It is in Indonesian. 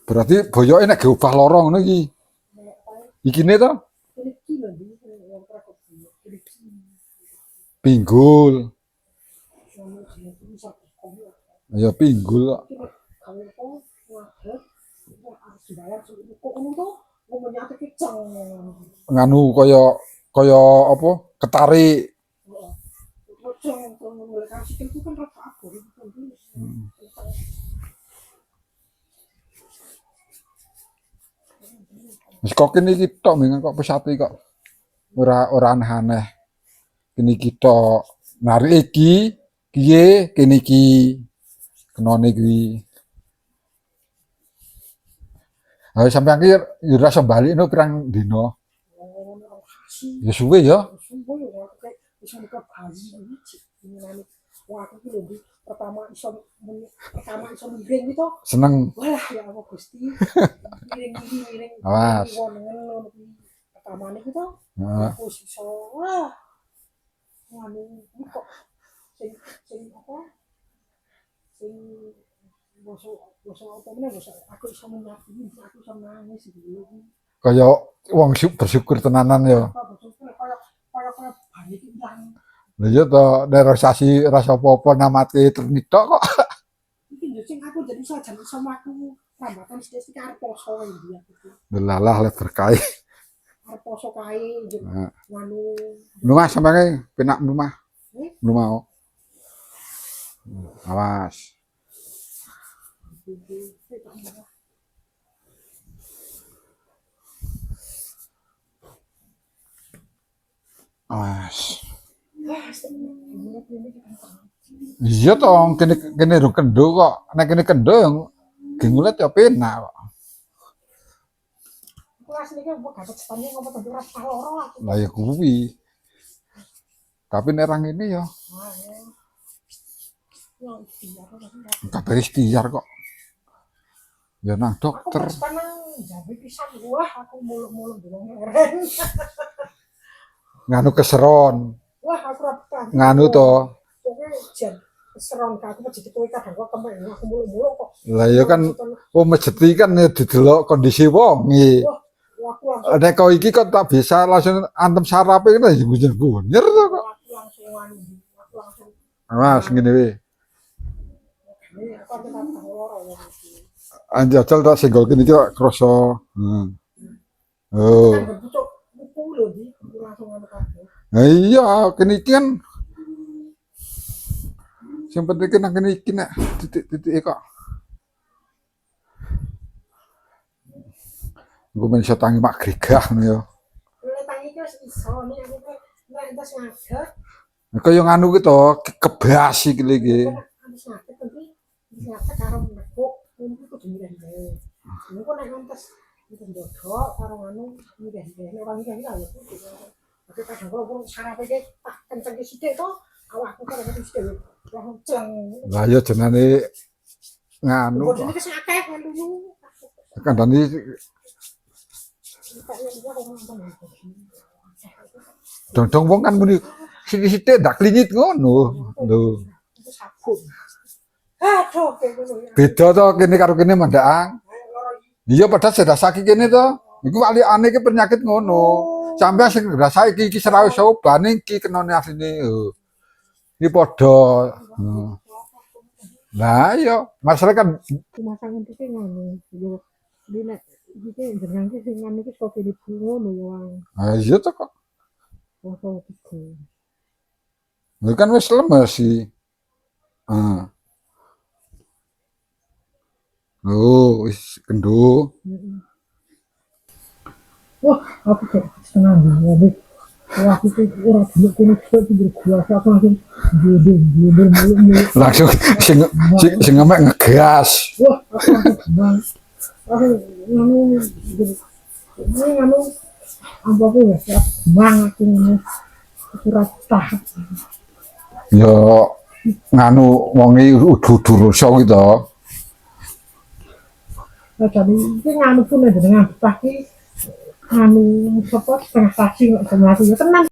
Berarti boyoke nek diubah loro ngono iki. Ikine to? Pinggul. Ya pinggul kok. Nganu kaya apa? Ketarik. Wis kok kene iki tok mengan kok pesate kok. Ora aneh-aneh. Kene iki tok. Narik iki piye kene iki kenone kuwi. Ha sampeyan ki ya rasa balikno pirang dina. Ya suwe ya. Pertama iso miring itu seneng. Wah ya Allah Gusti. Miring. Awas. Pertamane iki to. Wis iso wah. Nganu kok sing apa? Sing bosok apa meneh bosok aku iso menyati, aku iso nangis iki. Kaya wong bersyukur tenanan ya. Kaya balik ilang. Lha iya to, nek rasa apa-apa namate ternik tok kok. Iki lho sing aku jadi sajan iso mlaku rambatan sithik-sithik arep poso iki aku. Delalah le berkah. Arep poso kae nganu. Lumah sampeyan penak lumah. Lumah. Awas. Awas. Iya toh, kene ro kendo kok. Nek kene kendo yang ngulet ya penak kok. Lah ya kuwi. Tapi nek rang ini ya. Kabeh ikhtiar kok. Ya nang dokter. Aku jabe pisan wah aku muluk-muluk dulu ngeren. Nganu keseron. Wah aku ora nganu to. Jan keseron aku mejeti kowe kadang kok kemek aku muluk-muluk kok. Lah ya kan mejeti kan didelok kondisi wong iki. Nek kok iki kok tak bisa langsung antem sarape kan ya bunyer-bunyer to kok. Aku langsung. Mas ngene wae. Anjajal tak senggol kene iki krasa. Oh. Nah iya, kene iki kan sing penting kena kene iki nek titik-titike kok. Gue men iso tangi mak gregah ngono ya. Nek tangi iki wis iso nek aku nek entas ngadeg. Kaya nganu ki to, kebas iki lho iki. Habis ngadeg tapi ngadeg karo nekuk, kudu mireh-mireh. Niku nek entas itu ndodok karo anu mireh-mireh. Nek ora mireh-mireh ya kudu. Tapi kadang kalau sarape iki tak kenceng sithik to, awakku karo sithik langsung ceng. Lah ya jenenge nganu. Bodine wis akeh nganu. Kandhane dong wong kan muni sithik-sithik ndak klingit ngono. Lho. Aduh, beda to kene karo kene mandhaang. Iya padahal sedah sakit kene to. Iku walikane iki penyakit ngono. Sampai sing ngrasake iki serawe sobane iki kenone asline. Iki padha. Lah iya, masalah kan masangan iki ngono. Yo nek iki jenengan iki sing ngene iki kok dibu ngono ya wong. Ah iya to kok. Foto iki. Lha kan wis lemes sih. Oh, wis kendo. Wah, aku kayak setengah ya. Wah, aku kayak orang dulu kene seperti berkuasa aku langsung gede langsung sing ngemek ngegas. Wah, aku bang. Aku nganu apa aku ya bang aku surat tahap. Yo nganu wonge udu-udu rusak gitu. Nah, jadi ini nganu pun dengan pasti anu support setengah stasi nggak bisa melakukan tenang.